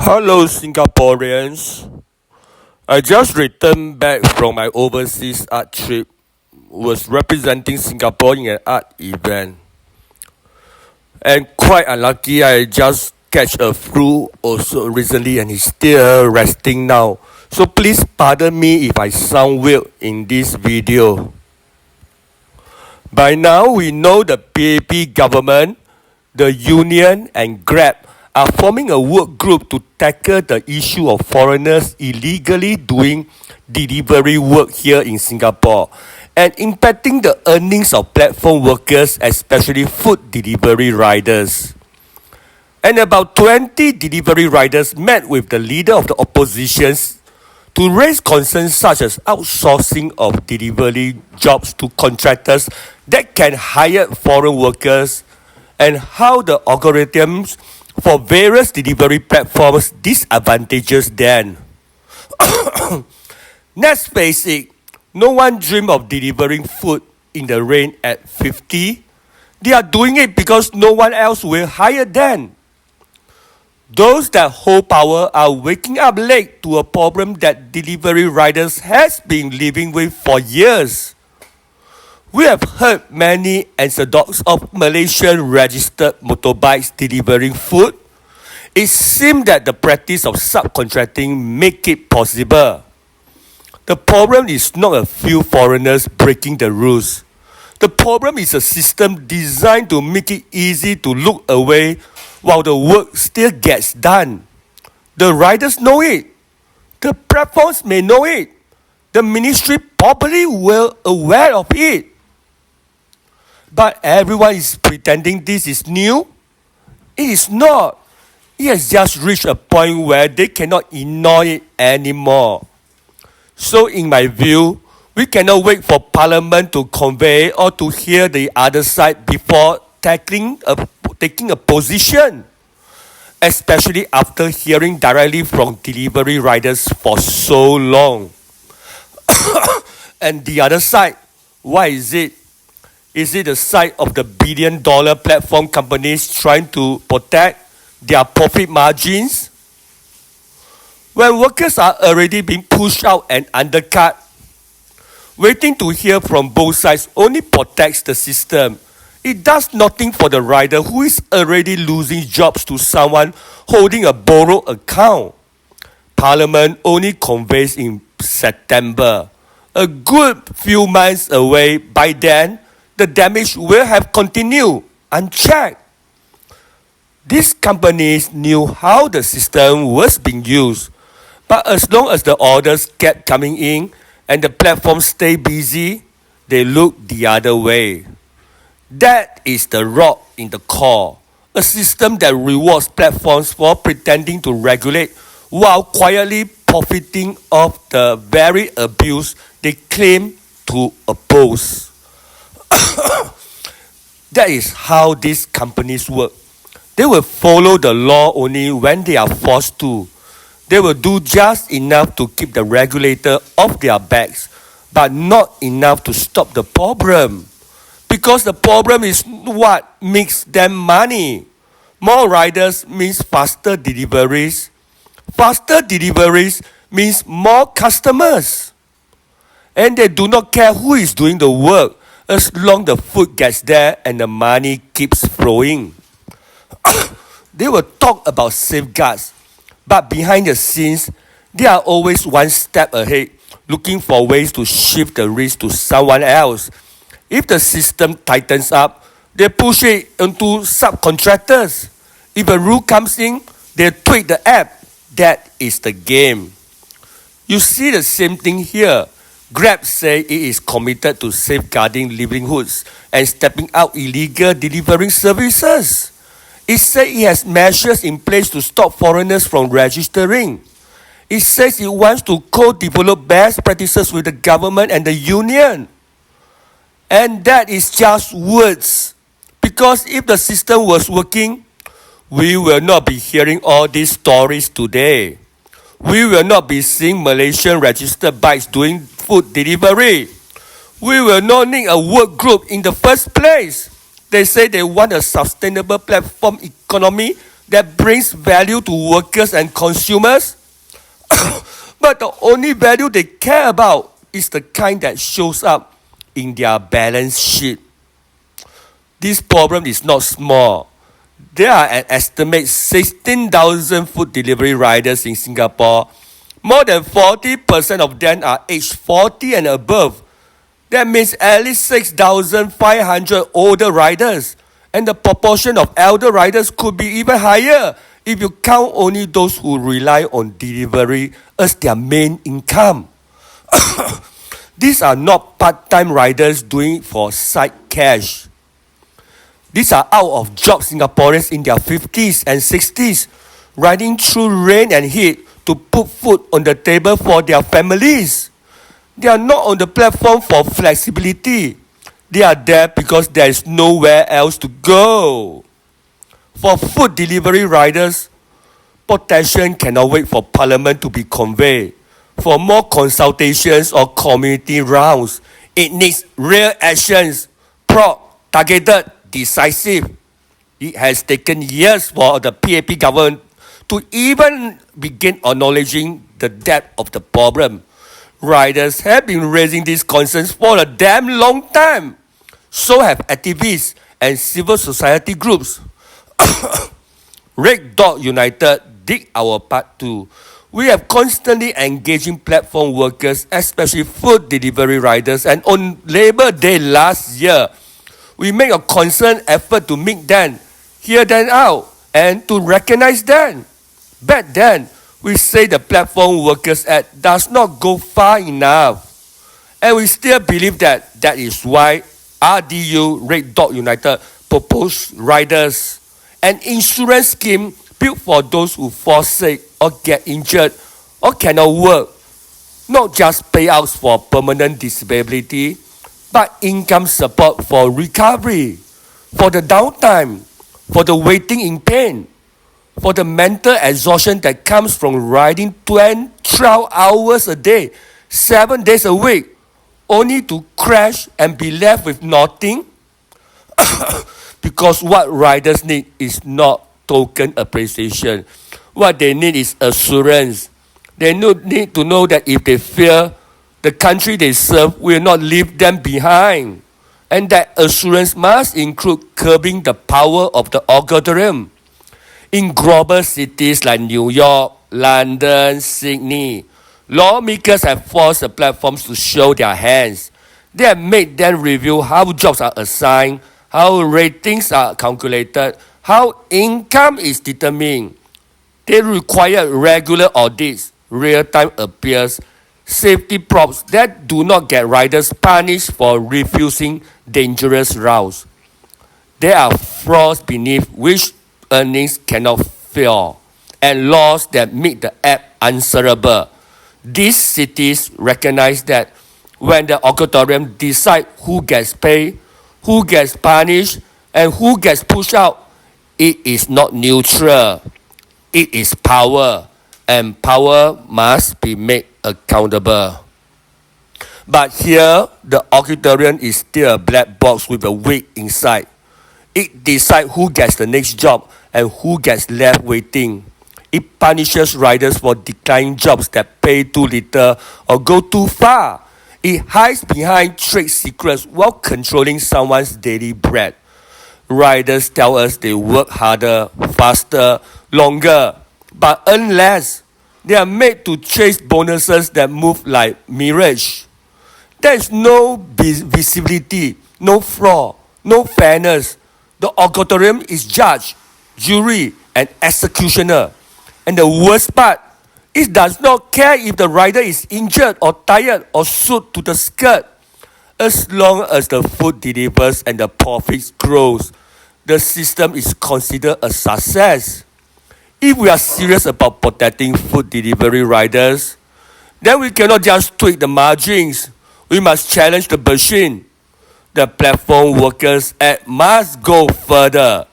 Hello, Singaporeans. I just returned back from my overseas art trip. Was representing Singapore in an art event, and quite unlucky. I just catch a flu also recently, and he's still resting now. So please pardon me if I sound weird in this video. By now, we know the PAP government, the union, and Grab are forming a work group to tackle the issue of foreigners illegally doing delivery work here in Singapore and impacting the earnings of platform workers, especially food delivery riders. And about 20 delivery riders met with the leader of the oppositions to raise concerns such as outsourcing of delivery jobs to contractors that can hire foreign workers and how the algorithms for various delivery platforms disadvantages them. Let's face it, no one dreams of delivering food in the rain at 50. They are doing it because no one else will hire them. Those that hold power are waking up late to a problem that delivery riders has been living with for years. We have heard many anecdotes of Malaysian registered motorbikes delivering food. It seems that the practice of subcontracting make it possible. The problem is not a few foreigners breaking the rules. The problem is a system designed to make it easy to look away while the work still gets done. The riders know it. The platforms may know it. The ministry probably well aware of it. But everyone is pretending this is new. It is not. It has just reached a point where they cannot ignore it anymore. So in my view, we cannot wait for Parliament to convey or to hear the other side before taking a position, especially after hearing directly from delivery riders for so long. And the other side, why is it? Is it the side of the billion-dollar platform companies trying to protect their profit margins? When workers are already being pushed out and undercut, waiting to hear from both sides only protects the system. It does nothing for the rider who is already losing jobs to someone holding a borrowed account. Parliament only convenes in September. A good few months away. By then, the damage will have continued unchecked. These companies knew how the system was being used, but as long as the orders kept coming in and the platforms stay busy, they look the other way. That is the rot in the core, a system that rewards platforms for pretending to regulate while quietly profiting off the very abuse they claim to oppose. That is how these companies work. They will follow the law only when they are forced to. They will do just enough to keep the regulator off their backs, but not enough to stop the problem. Because the problem is what makes them money. More riders means faster deliveries. Faster deliveries means more customers. And they do not care who is doing the work as long the food gets there and the money keeps flowing. They will talk about safeguards, but behind the scenes, they are always one step ahead, looking for ways to shift the risk to someone else. If the system tightens up, they push it into subcontractors. If a rule comes in, they tweak the app. That is the game. You see the same thing here. Grab say it is committed to safeguarding livelihoods and stepping out illegal delivering services. It says it has measures in place to stop foreigners from registering. It says it wants to co-develop best practices with the government and the union. And that is just words. Because if the system was working, we will not be hearing all these stories today. We will not be seeing Malaysian registered bikes doing food delivery. We will not need a work group in the first place. They say they want a sustainable platform economy that brings value to workers and consumers. But the only value they care about is the kind that shows up in their balance sheet. This problem is not small. There are an estimated 16,000 food delivery riders in Singapore. More than 40% of them are aged 40 and above. That means at least 6,500 older riders. And the proportion of elder riders could be even higher if you count only those who rely on delivery as their main income. These are not part-time riders doing it for side cash. These are out-of-job Singaporeans in their 50s and 60s, riding through rain and heat to put food on the table for their families. They are not on the platform for flexibility. They are there because there is nowhere else to go. For food delivery riders, protection cannot wait for Parliament to be convened. For more consultations or community rounds, it needs real actions, targeted, decisive. It has taken years for the PAP government to even begin acknowledging the depth of the problem. Riders have been raising these concerns for a damn long time. So have activists and civil society groups. Red Dot United did our part too. We have constantly engaging platform workers, especially food delivery riders, and on Labour Day last year, we make a concerned effort to meet them, hear them out, and to recognize them. Back then, we say the Platform Workers Act does not go far enough. And we still believe that. That is why RDU, Red Dot United, proposed riders, an insurance scheme built for those who fall sick or get injured or cannot work. Not just payouts for permanent disability, but income support for recovery, for the downtime, for the waiting in pain, for the mental exhaustion that comes from riding 12 hours a day, 7 days a week, only to crash and be left with nothing. Because what riders need is not token appreciation. What they need is assurance. They need to know that if they fail, the country they serve will not leave them behind. And that assurance must include curbing the power of the algorithm. In global cities like New York, London, Sydney, lawmakers have forced the platforms to show their hands. They have made them review how jobs are assigned, how ratings are calculated, how income is determined. They require regular audits, real-time appeals, safety props that do not get riders punished for refusing dangerous routes. There are flaws beneath which earnings cannot fail, and laws that make the app answerable. These cities recognize that when the auditorium decide who gets paid, who gets punished, and who gets pushed out, it is not neutral. It is power, and power must be made accountable. But here, the auditorium is still a black box with a weight inside. It decides who gets the next job and who gets left waiting. It punishes riders for declining jobs that pay too little or go too far. It hides behind trade secrets while controlling someone's daily bread. Riders tell us they work harder, faster, longer, but earn less. They are made to chase bonuses that move like mirage. There is no visibility, no flaw, no fairness. The auditorium is judge, jury, and executioner. And the worst part, it does not care if the rider is injured or tired or sued to the skirt. As long as the food delivers and the profits grows, the system is considered a success. If we are serious about protecting food delivery riders, then we cannot just tweak the margins. We must challenge the machine. The Platform Workers Act must go further.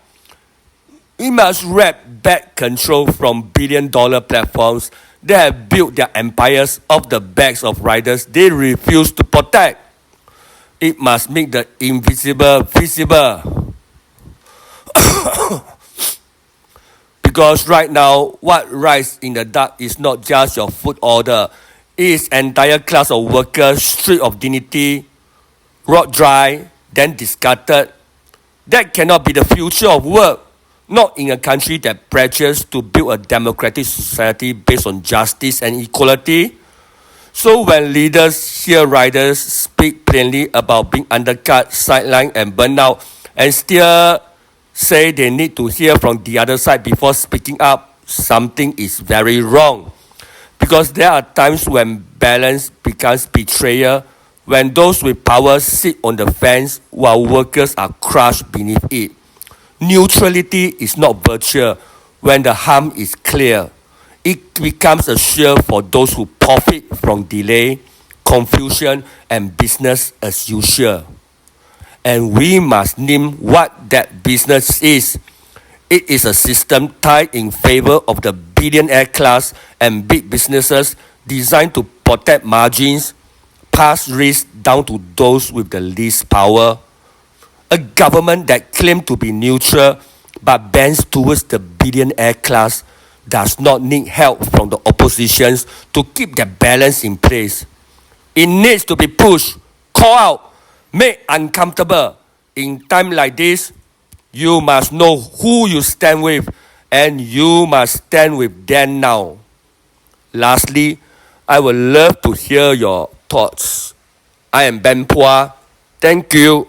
We must wrap back control from billion-dollar platforms that have built their empires off the backs of riders they refuse to protect. It must make the invisible visible. Because right now, what rises in the dark is not just your food order. It is entire class of workers stripped of dignity, rot dry, then discarded. That cannot be the future of work. Not in a country that pledges to build a democratic society based on justice and equality. So when leaders hear riders speak plainly about being undercut, sidelined and burned out, and still say they need to hear from the other side before speaking up, something is very wrong. Because there are times when balance becomes betrayal, when those with power sit on the fence while workers are crushed beneath it. Neutrality is not virtue when the harm is clear. It becomes a shield for those who profit from delay, confusion, and business as usual. And we must name what that business is. It is a system tied in favor of the billionaire class and big businesses designed to protect margins, pass risk down to those with the least power. A government that claims to be neutral but bends towards the billionaire class does not need help from the oppositions to keep that balance in place. It needs to be pushed, called out, made uncomfortable. In time like this, you must know who you stand with, and you must stand with them now. Lastly, I would love to hear your thoughts. I am Ben Puah. Thank you.